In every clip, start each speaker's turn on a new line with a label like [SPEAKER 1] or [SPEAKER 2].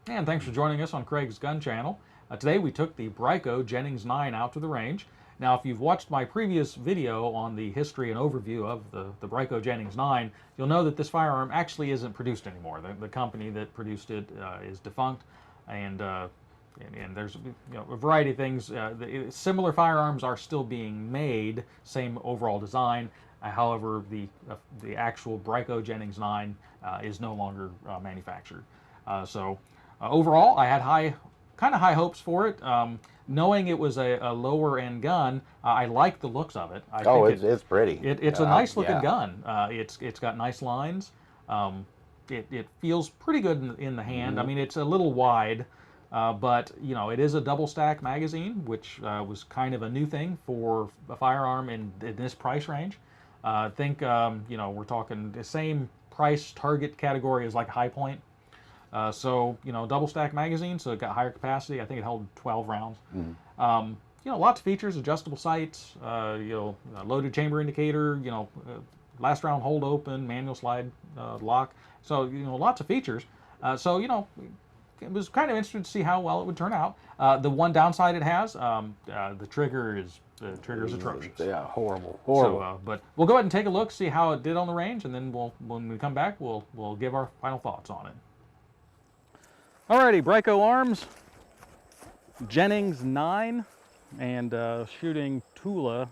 [SPEAKER 1] And thanks for joining us on Craig's Gun Channel. Today we took the BRYCO Jennings 9 out to the range. Now, if you've watched my previous video on the history and overview of the BRYCO Jennings 9, you'll know that this firearm actually isn't produced anymore. The company that produced it is defunct, and there's a variety of things. Similar firearms are still being made, same overall design. However, the actual BRYCO Jennings 9 is no longer manufactured. Overall, I had kind of high hopes for it. Knowing it was a lower end gun, I like the looks of it. I think
[SPEAKER 2] it's pretty.
[SPEAKER 1] It's a nice looking gun. It's got nice lines. It feels pretty good in the hand. I mean, it's a little wide, but it is a double stack magazine, which was kind of a new thing for a firearm in this price range. I think we're talking the same price target category as like a High Point. Double stack magazine, so it got higher capacity. I think it held 12 rounds. Lots of features: adjustable sights, loaded chamber indicator, last round hold open, manual slide lock. So lots of features. It was kind of interesting to see how well it would turn out. The one downside it has, the trigger is atrocious.
[SPEAKER 2] Yeah, horrible.
[SPEAKER 1] So, but we'll go ahead and take a look, see how it did on the range, and then when we come back, we'll give our final thoughts on it. Alrighty, BRYCO arms, Jennings 9, and shooting Tula.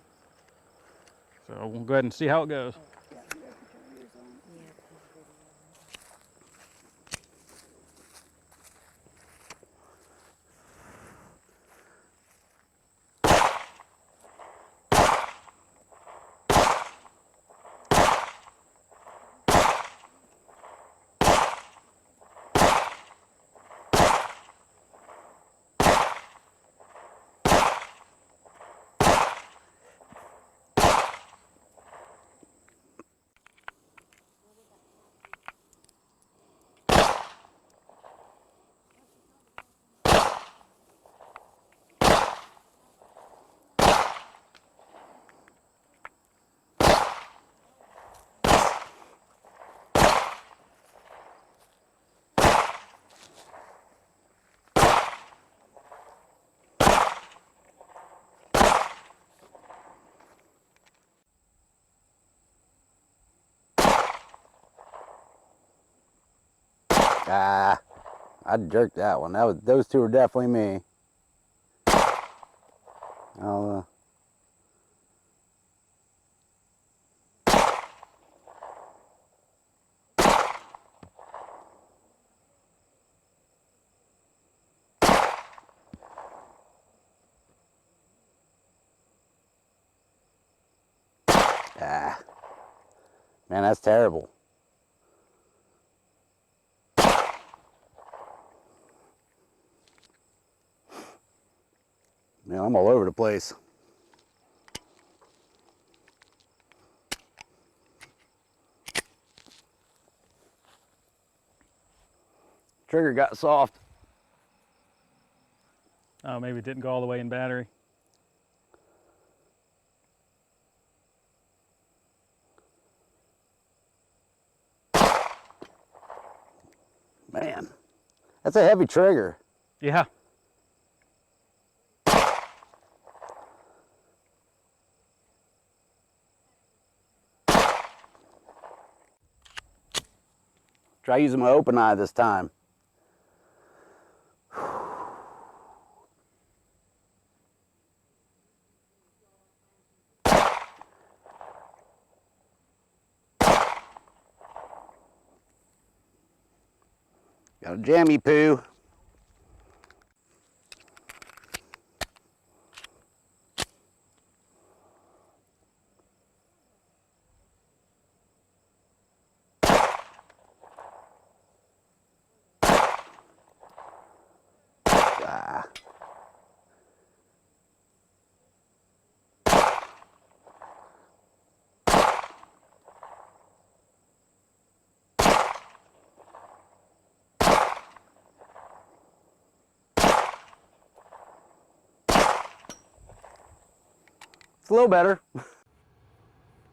[SPEAKER 1] So we'll go ahead and see how it goes.
[SPEAKER 2] I jerked that one. Those two were definitely me. Man, that's terrible. Man, I'm all over the place. Trigger got soft.
[SPEAKER 1] Oh, maybe it didn't go all the way in battery.
[SPEAKER 2] Man, that's a heavy trigger.
[SPEAKER 1] Yeah.
[SPEAKER 2] Try using my open eye this time. Got a jammy poo. It's a little better.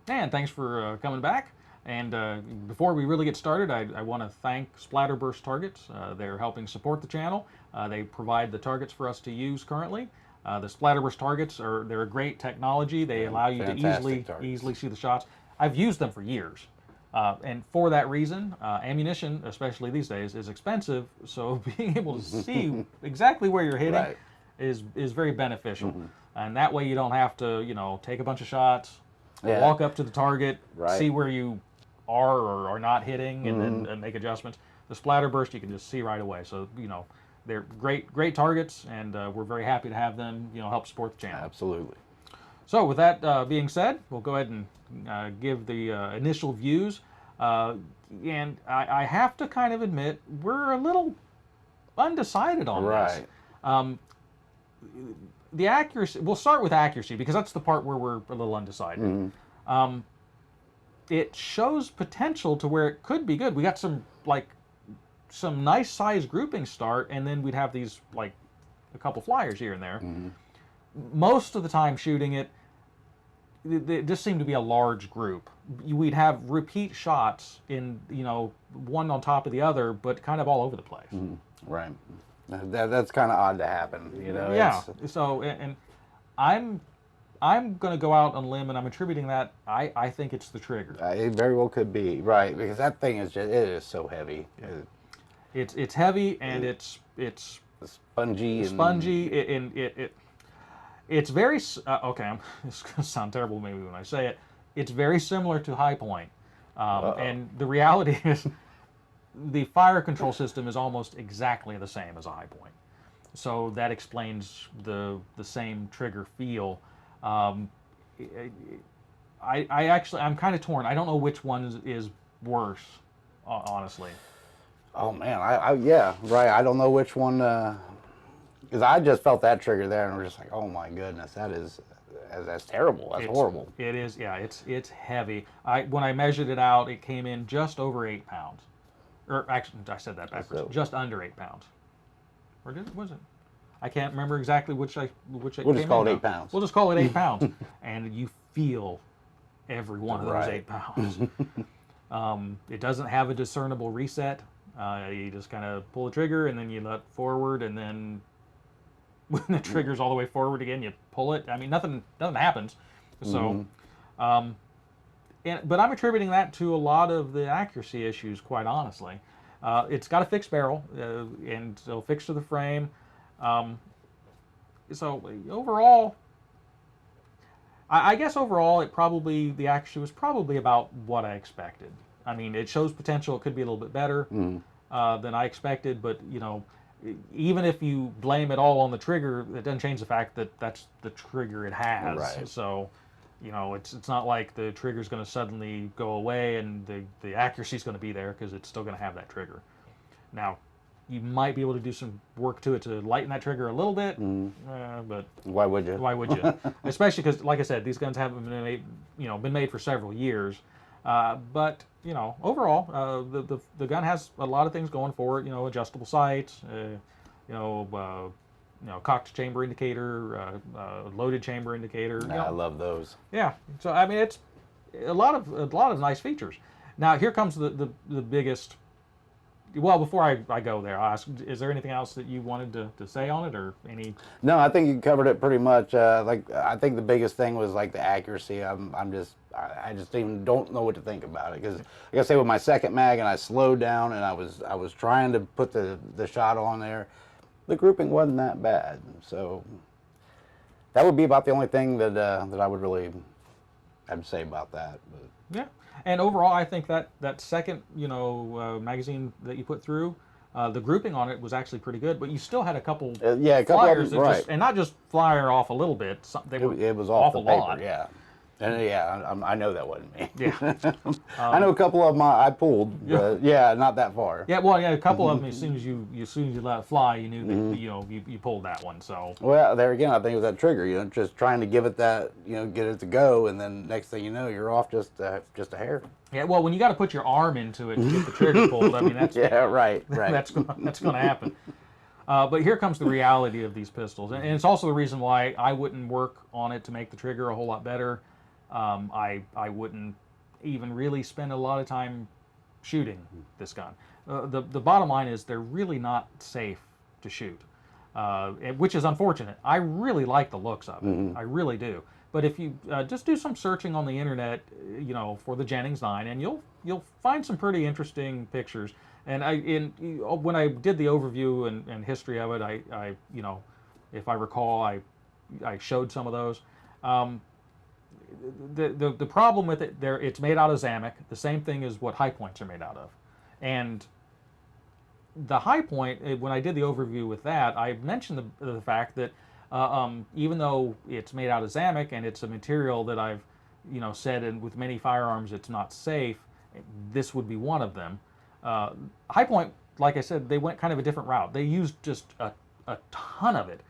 [SPEAKER 1] And thanks for coming back. And before we really get started, I want to thank Splatterburst Targets. They're helping support the channel. They provide the targets for us to use currently. The Splatterburst Targets they're a great technology. They allow you to easily see the shots. I've used them for years. And for that reason, ammunition, especially these days, is expensive. So being able to see exactly where you're hitting is very beneficial. And that way you don't have to, take a bunch of shots, walk up to the target, see where you are or are not hitting, and then make adjustments. The Splatterburst you can just see right away. So, they're great targets, and we're very happy to have them, help support the channel.
[SPEAKER 2] Absolutely.
[SPEAKER 1] So with that being said, we'll go ahead and give the initial views. And I have to kind of admit, we're a little undecided on this. The accuracy, we'll start with accuracy because that's the part where we're a little undecided. It shows potential to where it could be good. We got some nice size grouping start, and then we'd have these a couple flyers here and there. Most of the time shooting it just seemed to be a large group. We'd have repeat shots in, one on top of the other, but kind of all over the place.
[SPEAKER 2] Right. That's kind of odd to happen,
[SPEAKER 1] Yeah. So, and I'm going to go out on a limb, and I'm attributing that. I think it's the trigger.
[SPEAKER 2] It very well could be, right? Because that thing is it is so heavy.
[SPEAKER 1] Yeah. It's heavy, and it's
[SPEAKER 2] spongy.
[SPEAKER 1] It's very okay. It's going to sound terrible maybe when I say it. It's very similar to High Point, and the reality is, the fire control system is almost exactly the same as a High Point. So that explains the same trigger feel. I'm kind of torn. I don't know which one is worse, honestly.
[SPEAKER 2] Oh man, yeah, right. I don't know which one, because I just felt that trigger there, and we're just like, oh my goodness, that's terrible. That's horrible.
[SPEAKER 1] It is. Yeah, it's heavy. When I measured it out, it came in just over 8 pounds. Or actually, I said that backwards. So, just under 8 pounds. Or was it? I can't remember exactly which it
[SPEAKER 2] we'll just call it 8 pounds.
[SPEAKER 1] We'll just call it 8 pounds, and you feel every one of those 8 pounds. It doesn't have a discernible reset. You just kind of pull the trigger, and then you let forward, and then when the trigger's all the way forward again, you pull it. I mean, nothing happens. So, but I'm attributing that to a lot of the accuracy issues, quite honestly. It's got a fixed barrel, and so fixed to the frame. So overall, I guess overall, the accuracy was probably about what I expected. I mean, it shows potential. It could be a little bit better than I expected, but even if you blame it all on the trigger, it doesn't change the fact that that's the trigger it has.
[SPEAKER 2] Right.
[SPEAKER 1] So, it's not like the trigger's going to suddenly go away and the accuracy's going to be there, because it's still going to have that trigger. Now, you might be able to do some work to it to lighten that trigger a little bit, but
[SPEAKER 2] why would you?
[SPEAKER 1] Why would you? Especially because, like I said, these guns haven't been made for several years. But overall, the gun has a lot of things going for it. Adjustable sights, cocked chamber indicator, loaded chamber indicator.
[SPEAKER 2] I love those.
[SPEAKER 1] Yeah. So I mean, it's a lot of nice features. Now here comes the biggest. Well, before I go there, I'll ask: is there anything else that you wanted to say on it, or any?
[SPEAKER 2] No, I think you covered it pretty much. I think the biggest thing was the accuracy. I just even don't know what to think about it, because, like I say, with my second mag, and I slowed down, and I was trying to put the shot on there. The grouping wasn't that bad, so that would be about the only thing that I would really have to say about that. But.
[SPEAKER 1] Yeah. And overall, I think that second, magazine that you put through, the grouping on it was actually pretty good. But you still had a couple flyers,
[SPEAKER 2] right?
[SPEAKER 1] And not just flyer off a little bit.
[SPEAKER 2] It was off the paper,
[SPEAKER 1] lot.
[SPEAKER 2] yeah. And yeah, I know that wasn't me.
[SPEAKER 1] Yeah.
[SPEAKER 2] I know a couple of them I pulled, but yeah, not that far.
[SPEAKER 1] Yeah, well, yeah, a couple of them, as soon as you let it fly, you knew that you pulled that one. So.
[SPEAKER 2] Well, there again, I think it was that trigger. Just trying to give it that, get it to go, and then next thing you know, you're off just a hair.
[SPEAKER 1] Yeah, well, when you got to put your arm into it to get the trigger pulled, I mean that's
[SPEAKER 2] yeah, right.
[SPEAKER 1] That's going to happen. But here comes the reality of these pistols, and it's also the reason why I wouldn't work on it to make the trigger a whole lot better. I wouldn't even really spend a lot of time shooting this gun. The bottom line is they're really not safe to shoot, which is unfortunate. I really like the looks of it. I really do. But if you just do some searching on the internet, for the Jennings 9, and you'll find some pretty interesting pictures. And when I did the overview and history of it, I if I recall, I showed some of those. The problem with it, it's made out of Zamek, the same thing as what high points are made out of. And the high point, when I did the overview with that, I mentioned the fact that even though it's made out of Zamek and it's a material that I've said and with many firearms it's not safe, this would be one of them. High point, like I said, they went kind of a different route. They used just a ton of it.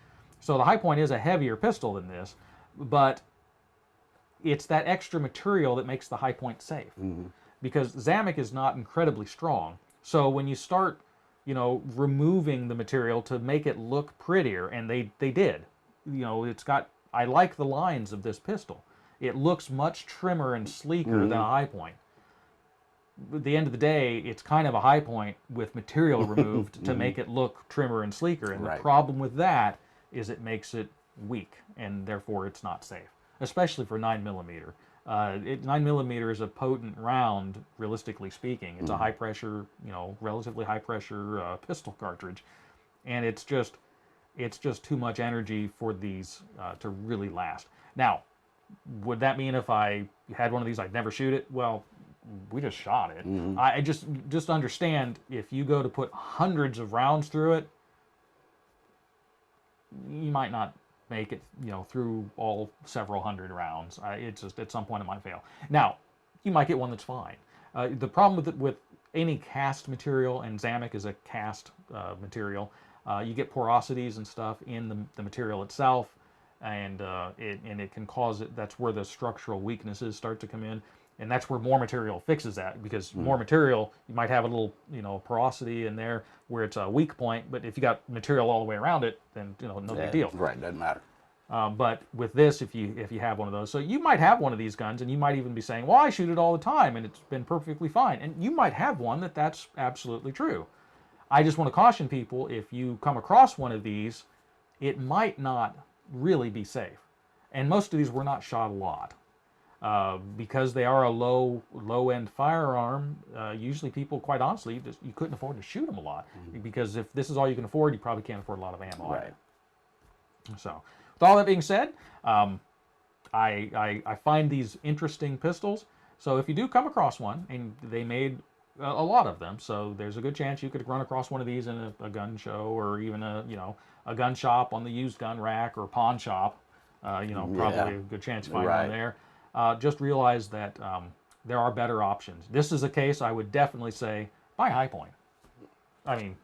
[SPEAKER 1] So the high point is a heavier pistol than this, but it's that extra material that makes the high point safe. Because Zamek is not incredibly strong. So when you start, removing the material to make it look prettier, and they did. I like the lines of this pistol. It looks much trimmer and sleeker than a high point. At the end of the day, it's kind of a high point with material removed to make it look trimmer and sleeker. And the problem with that is it makes it weak, and therefore it's not safe, especially for 9mm. 9mm is a potent round, realistically speaking. It's a high pressure, relatively high pressure pistol cartridge, and it's just too much energy for these to really last. Now, would that mean if I had one of these I'd never shoot it? Well, we just shot it. I just understand, if you go to put hundreds of rounds through it, you might not make it, through all several hundred rounds. It's just at some point it might fail. Now, you might get one that's fine. The problem with any cast material, and Zamek is a cast material, you get porosities and stuff in the material itself, and it can cause it. That's where the structural weaknesses start to come in, and that's where more material fixes that. Because more material, you might have a little porosity in there where it's a weak point, but if you got material all the way around it, then no big deal.
[SPEAKER 2] Right, doesn't matter.
[SPEAKER 1] But with this, if you have one of those, so you might have one of these guns, and you might even be saying, well, I shoot it all the time and it's been perfectly fine, and you might have one that's absolutely true. I just want to caution people, if you come across one of these, it might not really be safe. And most of these were not shot a lot. Because they are a low-end firearm, usually people, quite honestly, you couldn't afford to shoot them a lot. Because if this is all you can afford, you probably can't afford a lot of ammo.
[SPEAKER 2] Right.
[SPEAKER 1] So, with all that being said, I find these interesting pistols. So if you do come across one, and they made a lot of them, so there's a good chance you could run across one of these in a gun show, or even a gun shop on the used gun rack, or pawn shop. Probably a good chance to find one there. Just realize that there are better options. This is a case I would definitely say buy high point. I mean,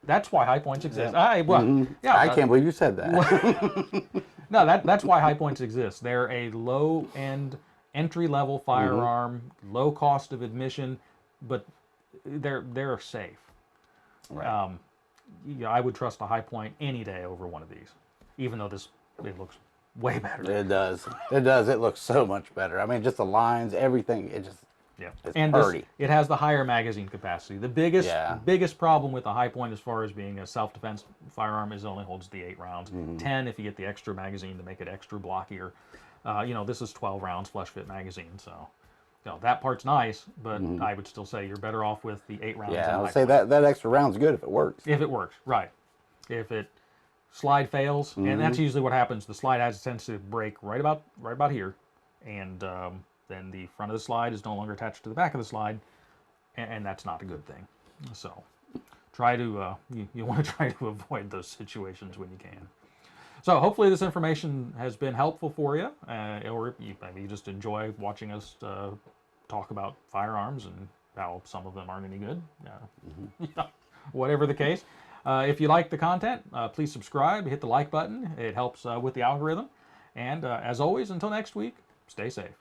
[SPEAKER 1] that's why high points exist. I
[SPEAKER 2] can't believe you said that.
[SPEAKER 1] No, that's why high points exist. They're a low-end, entry-level firearm, low cost of admission, but they're safe.
[SPEAKER 2] Right.
[SPEAKER 1] I would trust a high point any day over one of these, even though it looks way better.
[SPEAKER 2] It does. It does. It looks so much better. I mean, just the lines, everything. It's pretty.
[SPEAKER 1] It has the higher magazine capacity. The biggest problem with the high point, as far as being a self-defense firearm, is it only holds the 8 rounds. 10 if you get the extra magazine to make it extra blockier. This is 12 rounds flush fit magazine, so that part's nice, but I would still say you're better off with the 8 rounds.
[SPEAKER 2] Yeah, I would say that extra round's good if it works.
[SPEAKER 1] If it works, right. If it slide fails, and that's usually what happens. The slide has a tendency to break right about here, and then the front of the slide is no longer attached to the back of the slide, and that's not a good thing. So try to you want to try to avoid those situations when you can. So hopefully this information has been helpful for you, or maybe you just enjoy watching us talk about firearms and how some of them aren't any good. Whatever the case. If you like the content, please subscribe, hit the like button. It helps with the algorithm. And as always, until next week, stay safe.